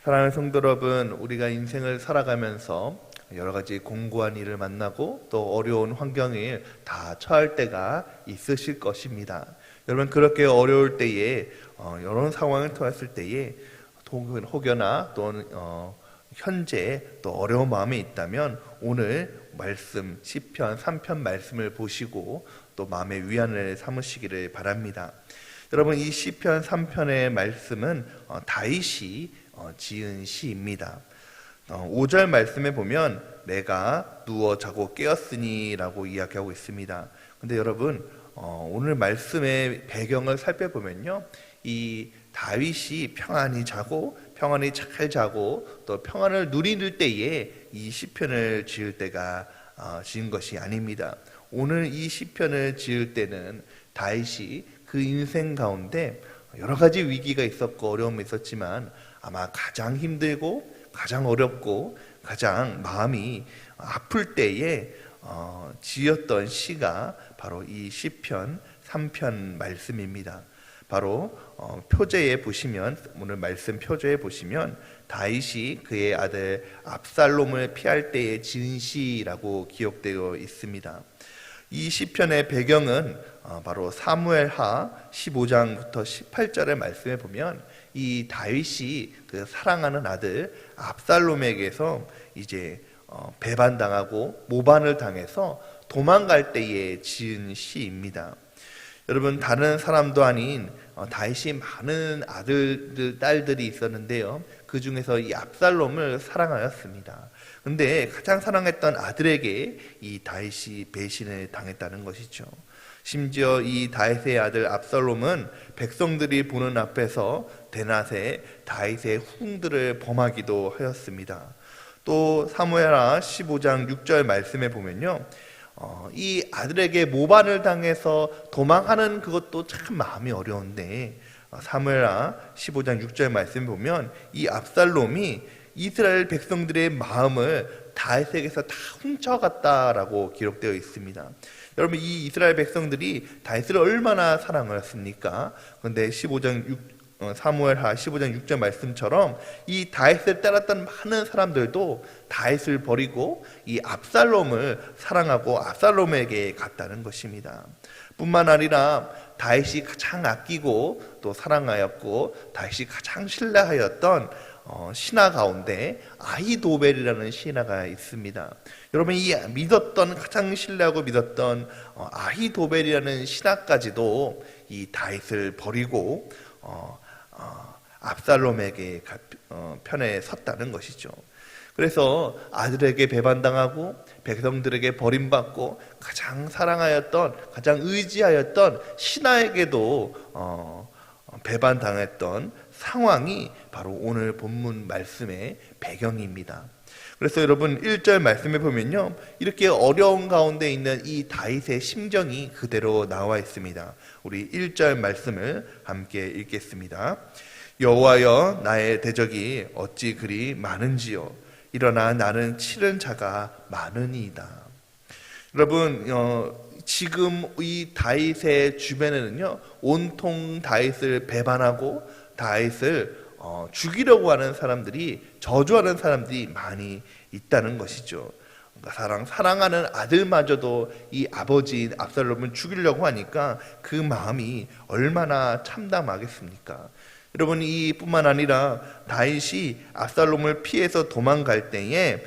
사랑하는 성도 여러분, 우리가 인생을 살아가면서 여러 가지 공고한 일을 만나고 또 어려운 환경에 다 처할 때가 있으실 것입니다. 여러분, 그렇게 어려울 때에 이런 상황을 토했을 때에 혹여나 또는 현재 또 어려운 마음이 있다면 오늘 말씀 시편 3편 말씀을 보시고 또 마음의 위안을 삼으시기를 바랍니다. 여러분, 이 시편 3편의 말씀은 다윗이 지은 시입니다. 5절 말씀에 보면 내가 누워 자고 깨었으니 라고 이야기하고 있습니다. 근데 여러분, 오늘 말씀의 배경을 살펴보면요, 이 다윗이 평안히 자고 평안히 잘 자고 또 평안을 누리는 때에 이 시편을 지을 때가 지은 것이 아닙니다. 오늘 이 시편을 지을 때는 다윗이 그 인생 가운데 여러 가지 위기가 있었고 어려움이 있었지만 아마 가장 힘들고 가장 어렵고 가장 마음이 아플 때에 지었던 시가 바로 이 시편 3편 말씀입니다. 바로 표제에 보시면, 오늘 말씀 표제에 보시면 다윗이 그의 아들 압살롬을 피할 때에 지은 시라고 기록되어 있습니다. 이 시편의 배경은 바로 사무엘하 15장부터 18절의 말씀에 보면 이 다윗이 그 사랑하는 아들 압살롬에게서 이제 배반당하고 모반을 당해서 도망갈 때에 지은 시입니다. 여러분, 다른 사람도 아닌 다윗이 많은 아들들, 딸들이 있었는데요, 그 중에서 이 압살롬을 사랑하였습니다. 근데 가장 사랑했던 아들에게 이 다윗이 배신을 당했다는 것이죠. 심지어 이 다윗의 아들 압살롬은 백성들이 보는 앞에서 대낮에 다윗의 후궁들을 범하기도 하였습니다. 또 사무엘하 15장 6절 말씀에 보면요, 이 아들에게 모반을 당해서 도망하는 그것도 참 마음이 어려운데 사무엘하 15장 6절 말씀에 보면 이 압살롬이 이스라엘 백성들의 마음을 다윗에게서 다 훔쳐갔다라고 기록되어 있습니다. 여러분, 이 이스라엘 백성들이 다윗을 얼마나 사랑하였습니까? 그런데 사무엘하 15장 6절 말씀처럼 이 다윗을 따랐던 많은 사람들도 다윗을 버리고 이 압살롬을 사랑하고 압살롬에게 갔다는 것입니다. 뿐만 아니라 다윗이 가장 아끼고 또 사랑하였고 다윗이 가장 신뢰하였던 신하 가운데 아히도벨이라는 신하가 있습니다. 여러분, 이 가장 신뢰하고 믿었던 아히도벨이라는 신하까지도 이 다윗을 버리고 압살롬에게 편에 섰다는 것이죠. 그래서 아들에게 배반당하고 백성들에게 버림받고 가장 사랑하였던, 가장 의지하였던 신하에게도 배반당했던 상황이 바로 오늘 본문 말씀의 배경입니다. 그래서 여러분, 1절 말씀에 보면요, 이렇게 어려운 가운데 있는 이 다윗의 심정이 그대로 나와 있습니다. 우리 1절 말씀을 함께 읽겠습니다. 여호와여, 나의 대적이 어찌 그리 많은지요. 일어나 나는 치는 자가 많으니이다. 여러분, 지금 이 다윗의 주변에는요, 온통 다윗을 배반하고 다윗을 죽이려고 하는 사람들이, 저주하는 사람들이 많이 있다는 것이죠. 그러니까 사랑하는 아들마저도 이 아버지인 압살롬을 죽이려고 하니까 그 마음이 얼마나 참담하겠습니까? 여러분, 이뿐만 아니라 다윗이 압살롬을 피해서 도망갈 때에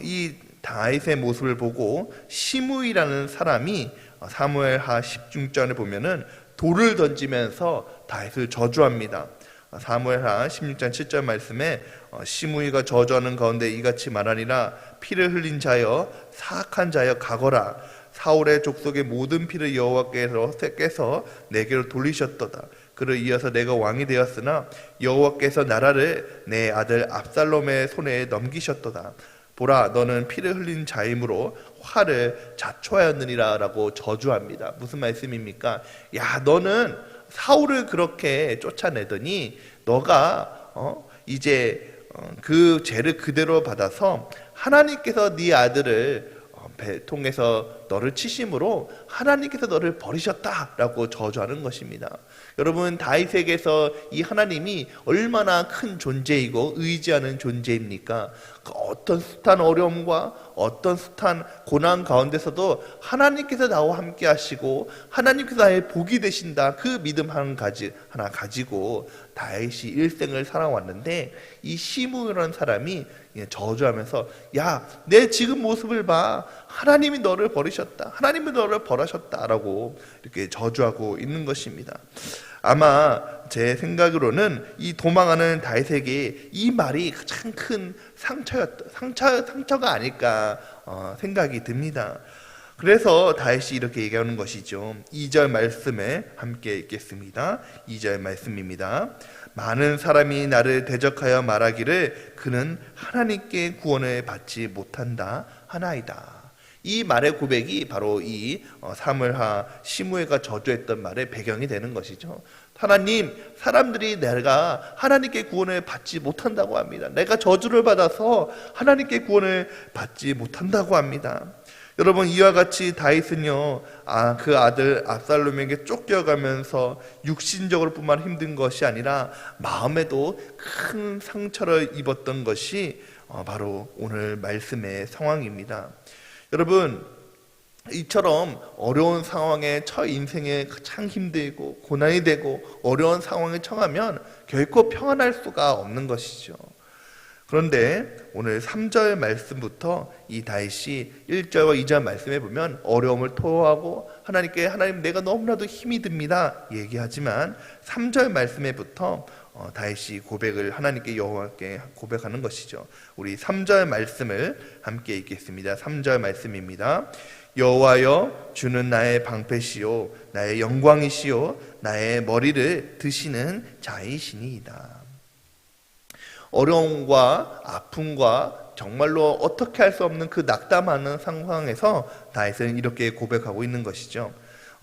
이 다윗의 모습을 보고 시므이라는 사람이 사무엘하 16장에 보면은 돌을 던지면서 다윗을 저주합니다. 사무엘하 16장 7절 말씀에 시므이가 저주하는 가운데 이같이 말하니라. 피를 흘린 자여, 사악한 자여, 가거라. 사울의 족속의 모든 피를 여호와께서 내게로 돌리셨도다. 그를 이어서 내가 왕이 되었으나 여호와께서 나라를 내 아들 압살롬의 손에 넘기셨도다. 보라, 너는 피를 흘린 자이므로 화를 자초하였느니라 라고 저주합니다. 무슨 말씀입니까? 야, 너는 사울을 그렇게 쫓아내더니 너가 이제 그 죄를 그대로 받아서 하나님께서 네 아들을 통해서 너를 치심으로 하나님께서 너를 버리셨다라고 저주하는 것입니다. 여러분, 다윗에게서 이 하나님이 얼마나 큰 존재이고 의지하는 존재입니까? 그 어떤 숱한 어려움과 어떤 숱한 고난 가운데서도 하나님께서 나와 함께 하시고 하나님께서 나의 복이 되신다, 그 믿음 하나 가지고 다윗이 일생을 살아왔는데, 이 시므이라는 사람이 저주하면서 야, 내 지금 모습을 봐, 하나님이 너를 버리셨다, 하나님이 너를 벌하셨다라고 이렇게 저주하고 있는 것입니다. 아마 제 생각으로는 이 도망하는 다윗에게 이 말이 가장 큰 상처가 아닐까 생각이 듭니다. 그래서 다윗이 이렇게 얘기하는 것이죠. 2절 말씀에 함께 읽겠습니다. 2절 말씀입니다. 많은 사람이 나를 대적하여 말하기를 그는 하나님께 구원을 받지 못한다 하나이다. 이 말의 고백이 바로 이 사무엘하 시므이가 저주했던 말의 배경이 되는 것이죠. 하나님, 사람들이 내가 하나님께 구원을 받지 못한다고 합니다. 내가 저주를 받아서 하나님께 구원을 받지 못한다고 합니다. 여러분, 이와 같이 다윗은요, 그 아들 압살롬에게 쫓겨가면서 육신적으로 뿐만 힘든 것이 아니라 마음에도 큰 상처를 입었던 것이 바로 오늘 말씀의 상황입니다. 여러분, 이처럼 어려운 상황에 인생에 가장 힘들고 고난이 되고 어려운 상황에 처하면 결코 평안할 수가 없는 것이죠. 그런데 오늘 3절 말씀부터 이 다윗이 1절과 2절 말씀에 보면 어려움을 토로하고 하나님께 하나님 내가 너무나도 힘이 듭니다 얘기하지만 3절 말씀에부터 다윗이 고백을 하나님께 여호와께 고백하는 것이죠. 우리 3절 말씀을 함께 읽겠습니다. 3절 말씀입니다. 여호와여, 주는 나의 방패시요 나의 영광이시요 나의 머리를 드시는 자이시니이다. 어려움과 아픔과 정말로 어떻게 할 수 없는 그 낙담하는 상황에서 다윗은 이렇게 고백하고 있는 것이죠.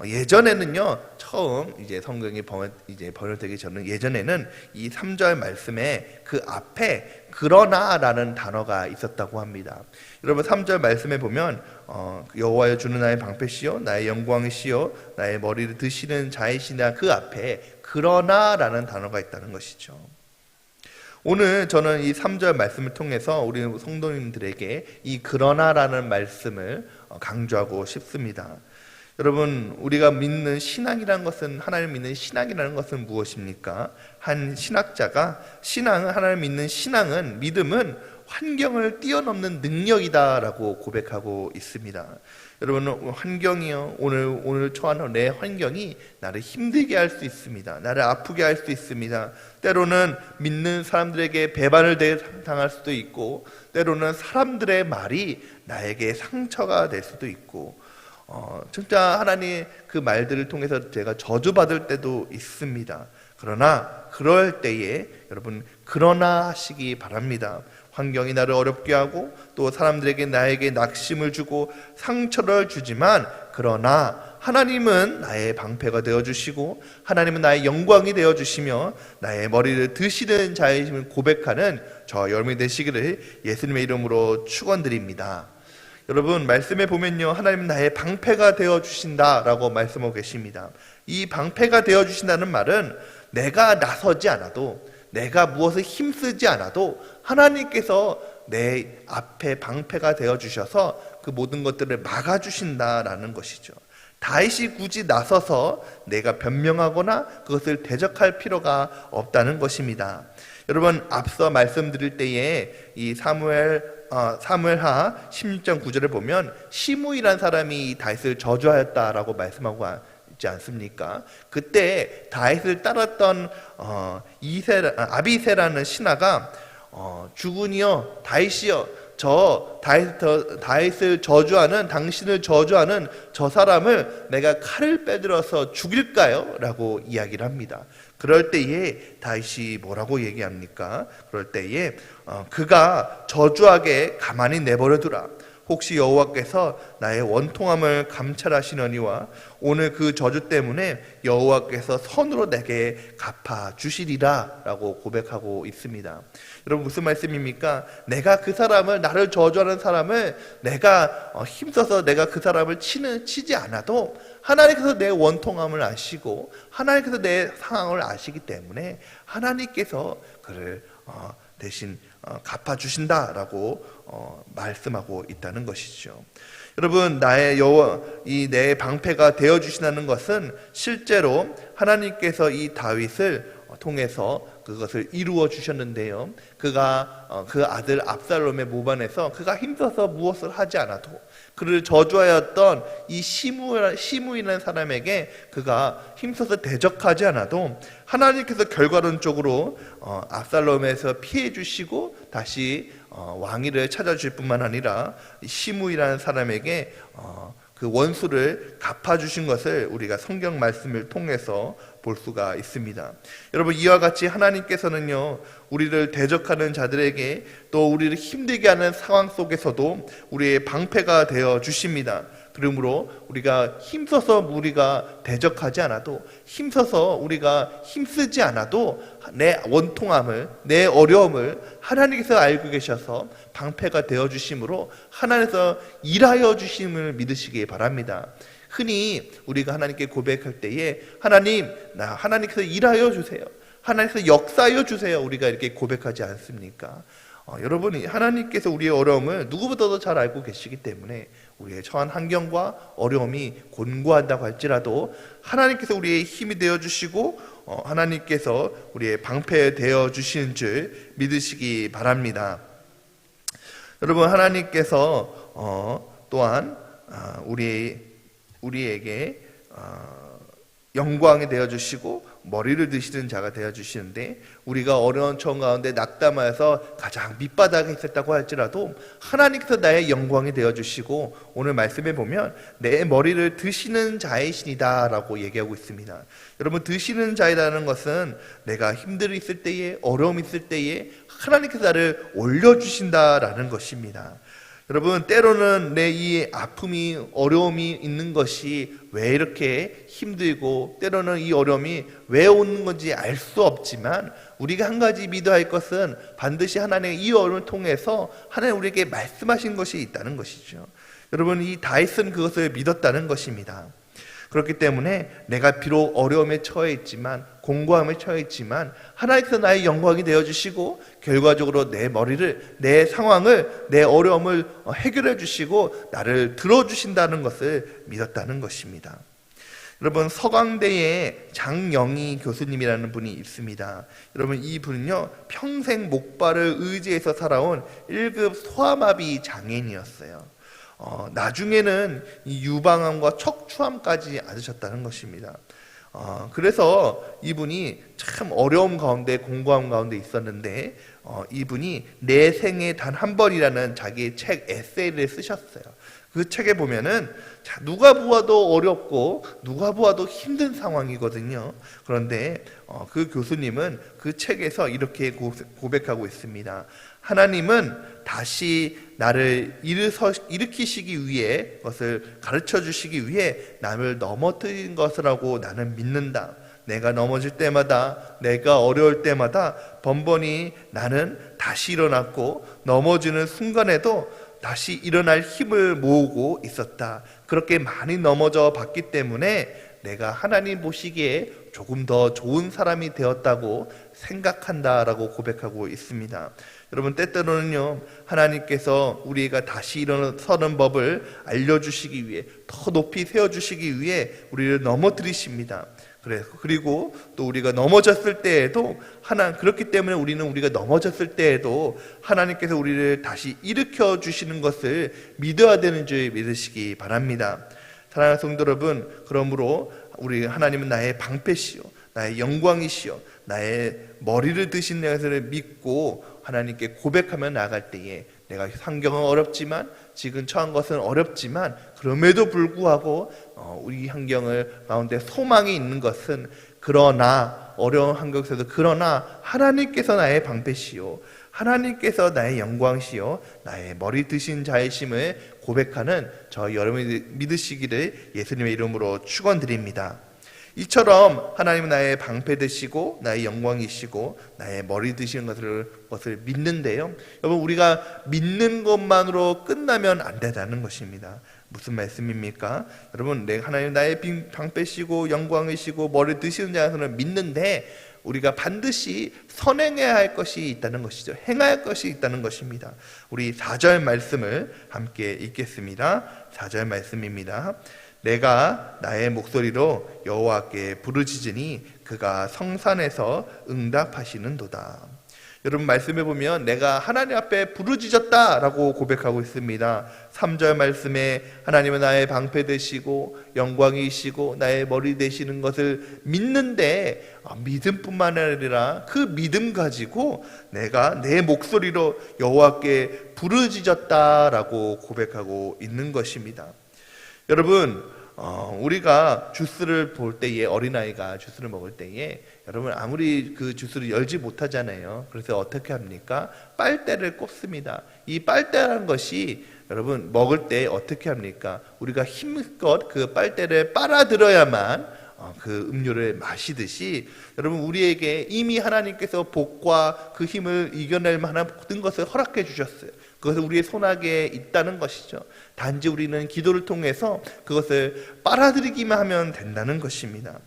예전에는요, 처음 이제 성경이 번역되기 전에 예전에는 이 3절 말씀에 그 앞에 그러나라는 단어가 있었다고 합니다. 여러분, 3절 말씀에 보면 여호와여, 주는 나의 방패시요 나의 영광이시요 나의 머리를 드시는 자이시나, 그 앞에 그러나라는 단어가 있다는 것이죠. 오늘 저는 이 3절 말씀을 통해서 우리 성도님들에게 이 그러나라는 말씀을 강조하고 싶습니다. 여러분, 우리가 믿는 신앙이라는 것은, 하나님 믿는 신앙이라는 것은 무엇입니까? 한 신학자가 하나님 믿는 신앙은, 믿음은 환경을 뛰어넘는 능력이다라고 고백하고 있습니다. 여러분, 환경이요, 오늘 처한 내 환경이 나를 힘들게 할 수 있습니다. 나를 아프게 할 수 있습니다. 때로는 믿는 사람들에게 배반을 당할 수도 있고, 때로는 사람들의 말이 나에게 상처가 될 수도 있고, 진짜 하나님 그 말들을 통해서 제가 저주받을 때도 있습니다. 그러나 그럴 때에 여러분, 그러나 하시기 바랍니다. 환경이 나를 어렵게 하고 또 사람들에게 나에게 낙심을 주고 상처를 주지만, 그러나 하나님은 나의 방패가 되어주시고 하나님은 나의 영광이 되어주시며 나의 머리를 드시는 자이심을 고백하는 저 여러분이 되시기를 예수님의 이름으로 축원드립니다. 여러분, 말씀에 보면요, 하나님은 나의 방패가 되어주신다라고 말씀하고 계십니다. 이 방패가 되어주신다는 말은 내가 나서지 않아도, 내가 무엇을 힘쓰지 않아도 하나님께서 내 앞에 방패가 되어주셔서 그 모든 것들을 막아주신다라는 것이죠. 다윗이 굳이 나서서 내가 변명하거나 그것을 대적할 필요가 없다는 것입니다. 여러분, 앞서 말씀드릴 때에 이 사무엘하 16장 9절을 보면 시므이라는 사람이 다윗을 저주하였다라고 말씀하고 있지 않습니까? 그때 다윗을 따랐던 아비새라는 신하가 주군이여, 다윗이여, 다윗을 저주하는, 당신을 저주하는 저 사람을 내가 칼을 빼들어서 죽일까요? 라고 이야기를 합니다. 그럴 때에 다윗이 뭐라고 얘기합니까? 그럴 때에 그가 저주하게 가만히 내버려두라. 혹시 여호와께서 나의 원통함을 감찰하시느니와 오늘 그 저주 때문에 여호와께서 선으로 내게 갚아 주시리라 라고 고백하고 있습니다. 여러분 무슨 말씀입니까? 내가 그 사람을, 나를 저주하는 사람을 내가 힘써서 내가 그 사람을 치지 않아도 하나님께서 내 원통함을 아시고 하나님께서 내 상황을 아시기 때문에 하나님께서 그를 대신 갚아주신다라고 말씀하고 있다는 것이죠. 여러분, 내 방패가 되어 주신다는 것은 실제로 하나님께서 이 다윗을 통해서 그것을 이루어 주셨는데요. 그가 그 아들 압살롬의 모반에서 그가 힘써서 무엇을 하지 않아도 그를 저주하였던 이 시므이라는 사람에게 그가 힘써서 대적하지 않아도 하나님께서 결과론적으로 압살롬에서 피해 주시고 다시 왕위를 찾아주실 뿐만 아니라 시므이라는 사람에게 그 원수를 갚아주신 것을 우리가 성경 말씀을 통해서 볼 수가 있습니다. 여러분, 이와 같이 하나님께서는요, 우리를 대적하는 자들에게 또 우리를 힘들게 하는 상황 속에서도 우리의 방패가 되어 주십니다. 그러므로 우리가 힘써서 우리가 대적하지 않아도, 힘써서 우리가 힘쓰지 않아도 내 원통함을, 내 어려움을 하나님께서 알고 계셔서 방패가 되어 주심으로 하나님께서 일하여 주심을 믿으시기 바랍니다. 흔히 우리가 하나님께 고백할 때에 하나님께서 일하여 주세요, 하나님께서 역사하여 주세요, 우리가 이렇게 고백하지 않습니까? 여러분이 하나님께서 우리의 어려움을 누구보다도 잘 알고 계시기 때문에 우리의 처한 환경과 어려움이 곤고한다고 할지라도 하나님께서 우리의 힘이 되어주시고 하나님께서 우리의 방패 되어주시는 줄 믿으시기 바랍니다. 여러분, 하나님께서 또한 우리에게 영광이 되어주시고 머리를 드시는 자가 되어주시는데, 우리가 어려운 처음 가운데 낙담하여서 가장 밑바닥에 있었다고 할지라도 하나님께서 나의 영광이 되어주시고 오늘 말씀에 보면 내 머리를 드시는 자이시니다 라고 얘기하고 있습니다. 여러분, 드시는 자이라는 것은 내가 힘들이 있을 때에, 어려움이 있을 때에 하나님께서 나를 올려주신다라는 것입니다. 여러분, 때로는 내 이 아픔이, 어려움이 있는 것이 왜 이렇게 힘들고 때로는 이 어려움이 왜 오는 건지 알 수 없지만 우리가 한 가지 믿어야 할 것은 반드시 하나님의 이 어려움을 통해서 하나님 우리에게 말씀하신 것이 있다는 것이죠. 여러분, 이 다윗은 그것을 믿었다는 것입니다. 그렇기 때문에 내가 비록 어려움에 처해 있지만, 공고함에 처해 있지만 하나님께서 나의 영광이 되어주시고 결과적으로 내 머리를, 내 상황을, 내 어려움을 해결해 주시고 나를 들어주신다는 것을 믿었다는 것입니다. 여러분, 서강대에 장영희 교수님이라는 분이 있습니다. 여러분, 이 분은요, 평생 목발을 의지해서 살아온 1급 소아마비 장애인이었어요. 나중에는 이 유방암과 척추암까지 앓으셨다는 것입니다. 그래서 이분이 참 어려움 가운데, 공고함 가운데 있었는데 이분이 내 생에 단 한 번이라는 자기의 책 에세이를 쓰셨어요. 그 책에 보면은 누가 보아도 어렵고 누가 보아도 힘든 상황이거든요. 그런데 그 교수님은 그 책에서 이렇게 고백하고 있습니다. 하나님은 다시 나를 일으키시기 위해, 것을 가르쳐 주시기 위해 남을 넘어뜨린 것이라고 나는 믿는다. 내가 넘어질 때마다, 내가 어려울 때마다 번번이 나는 다시 일어났고 넘어지는 순간에도 다시 일어날 힘을 모으고 있었다. 그렇게 많이 넘어져 봤기 때문에 내가 하나님 보시기에 조금 더 좋은 사람이 되었다고 생각한다라고 고백하고 있습니다. 여러분, 때때로는요, 하나님께서 우리가 다시 일어서는 법을 알려주시기 위해, 더 높이 세워주시기 위해 우리를 넘어뜨리십니다. 그리고 또 우리가 넘어졌을 때에도 그렇기 때문에 우리가 넘어졌을 때에도 하나님께서 우리를 다시 일으켜 주시는 것을 믿어야 되는 줄 믿으시기 바랍니다. 사랑하는 성도 여러분, 그러므로 우리 하나님은 나의 방패시요, 나의 영광이시요, 나의 머리를 드신 것을 믿고 하나님께 고백하며 나아갈 때에, 내가 환경은 어렵지만, 지금 처한 것은 어렵지만 그럼에도 불구하고 우리 환경을 가운데 소망이 있는 것은, 그러나 어려운 환경 속에서 그러나 하나님께서 나의 방패시요, 하나님께서 나의 영광이시요 나의 머리 드신 자이심을 고백하는 저 여러분이 믿으시기를 예수님의 이름으로 축원드립니다. 이처럼 하나님은 나의 방패 되시고 나의 영광이시고 나의 머리 드시는 것을 믿는데요. 여러분, 우리가 믿는 것만으로 끝나면 안 된다는 것입니다. 무슨 말씀입니까? 여러분, 하나님 나의 방패시고 영광이시고 머리 드시는 자를 믿는데 우리가 반드시 선행해야 할 것이 있다는 것이죠. 행해야 할 것이 있다는 것입니다. 우리 4절 말씀을 함께 읽겠습니다. 4절 말씀입니다. 내가 나의 목소리로 여호와께 부르짖으니 그가 성산에서 응답하시는도다. 여러분, 말씀해 보면 내가 하나님 앞에 부르짖었다라고 고백하고 있습니다. 3절 말씀에 하나님은 나의 방패 되시고 영광이시고 나의 머리 되시는 것을 믿는데 믿음뿐만 아니라 그 믿음 가지고 내가 내 목소리로 여호와께 부르짖었다라고 고백하고 있는 것입니다. 여러분, 우리가 주스를 볼 때에, 어린아이가 주스를 먹을 때에 여러분 아무리 그 주스를 열지 못하잖아요. 그래서 어떻게 합니까? 빨대를 꼽습니다. 이 빨대라는 것이 여러분 먹을 때 어떻게 합니까? 우리가 힘껏 그 빨대를 빨아들여야만 그 음료를 마시듯이 여러분 우리에게 이미 하나님께서 복과 그 힘을 이겨낼 만한 모든 것을 허락해 주셨어요. 그것은 우리의 손아귀에 있다는 것이죠. 단지 우리는 기도를 통해서 그것을 빨아들이기만 하면 된다는 것입니다.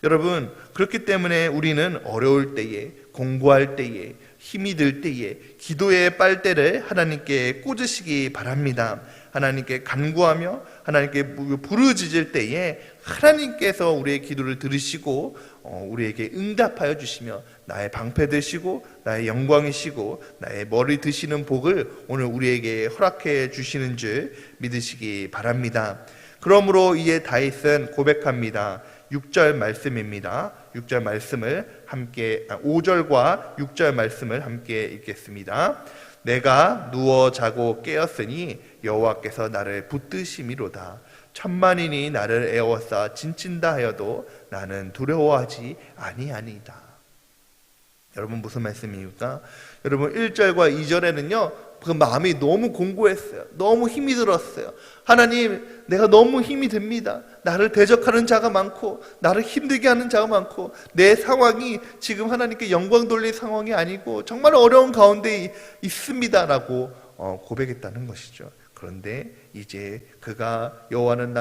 여러분, 그렇기 때문에 우리는 어려울 때에, 공부할 때에, 힘이 들 때에 기도의 빨대를 하나님께 꽂으시기 바랍니다. 하나님께 간구하며 하나님께 부르짖을 때에 하나님께서 우리의 기도를 들으시고 우리에게 응답하여 주시며 나의 방패 되시고 나의 영광이시고 나의 머리 드시는 복을 오늘 우리에게 허락해 주시는 줄 믿으시기 바랍니다. 그러므로 이에 다윗은 고백합니다. 6절 말씀입니다. 6절 말씀을 함께 5절과 6절 말씀을 함께 읽겠습니다. 내가 누워 자고 깨었으니 여호와께서 나를 붙드심이로다. 천만인이 나를 에워싸 진친다 하여도 나는 두려워하지 아니하니이다. 여러분, 무슨 말씀입니까? 여러분, 1절과 2절에는요 그 마음이 너무 공고했어요. 너무 힘이 들었어요. 하나님, 내가 너무 힘이 듭니다. 나를 대적하는 자가 많고 나를 힘들게 하는 자가 많고 내 상황이 지금 하나님께 영광 돌릴 상황이 아니고 정말 어려운 가운데 있습니다 라고 고백했다는 것이죠. 그런데 이제 그가 여호와는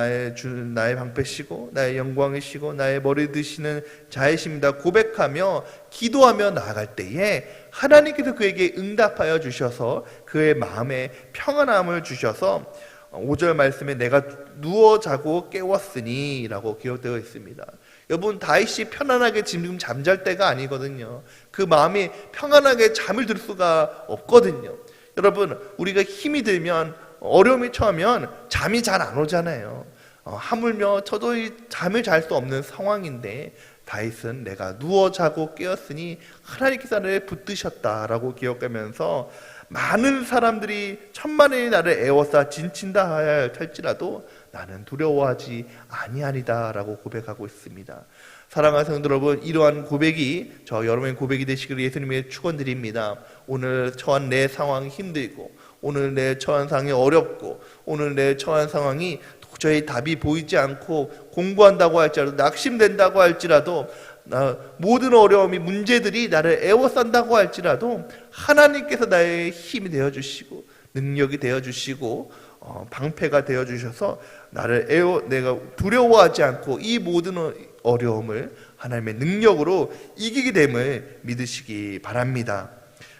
나의 방패시고 나의 영광이시고 나의 머리 드시는 자이십니다 고백하며 기도하며 나아갈 때에 하나님께서 그에게 응답하여 주셔서 그의 마음에 평안함을 주셔서 5절 말씀에 내가 누워 자고 깨웠으니 라고 기록되어 있습니다. 여러분, 다윗이 편안하게 지금 잠잘 때가 아니거든요. 그 마음이 평안하게 잠을 들 수가 없거든요. 여러분, 우리가 힘이 들면 어려움이 처하면 잠이 잘 안 오잖아요. 하물며 저도 잠을 잘 수 없는 상황인데 다윗은 내가 누워 자고 깨었으니 하나님께서 나를 붙드셨다라고 기억하면서 많은 사람들이 천만인이 나를 에워싸 진친다 할지라도 나는 두려워하지 아니하리다라고 고백하고 있습니다. 사랑하는 성도 여러분, 이러한 고백이 여러분의 고백이 되시기를 예수님의 축원드립니다. 오늘 처한 내 상황이 힘들고 오늘 내 처한 상황이 어렵고 오늘 내 처한 상황이 도저히 답이 보이지 않고 공부한다고 할지라도 낙심된다고 할지라도 모든 어려움이 문제들이 나를 애워싼다고 할지라도 하나님께서 나의 힘이 되어주시고 능력이 되어주시고 방패가 되어주셔서 내가 두려워하지 않고 이 모든 어려움을 하나님의 능력으로 이기게 됨을 믿으시기 바랍니다.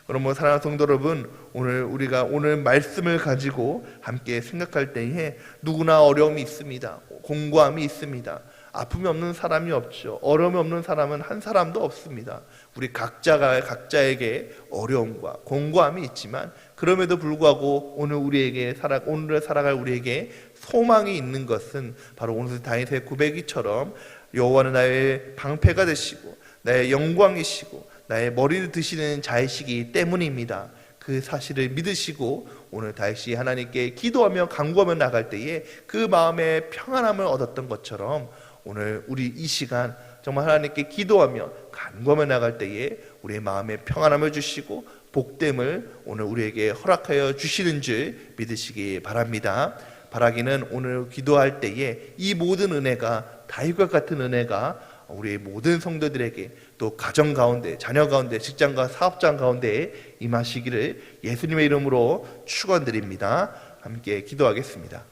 그럼 사랑하는 성도 여러분, 우리가 오늘 말씀을 가지고 함께 생각할 때에 누구나 어려움이 있습니다. 공고함이 있습니다. 아픔이 없는 사람이 없죠. 어려움이 없는 사람은 한 사람도 없습니다. 우리 각자에게 어려움과 공고함이 있지만 그럼에도 불구하고 오늘을 살아갈 우리에게 소망이 있는 것은 바로 오늘 다윗의 고백이처럼 여호와는 나의 방패가 되시고 나의 영광이시고 나의 머리를 드시는 자이시기 때문입니다. 그 사실을 믿으시고 오늘 다윗이 하나님께 기도하며 간구하며 나갈 때에 그 마음에 평안함을 얻었던 것처럼 오늘 우리 이 시간 정말 하나님께 기도하며 간구하며 나갈 때에 우리의 마음에 평안함을 주시고 복됨을 오늘 우리에게 허락하여 주시는 줄 믿으시기 바랍니다. 바라기는 오늘 기도할 때에 이 모든 은혜가 다윗과 같은 은혜가 우리의 모든 성도들에게 또 가정 가운데, 자녀 가운데, 직장과 사업장 가운데 임하시기를 예수님의 이름으로 축원드립니다. 함께 기도하겠습니다.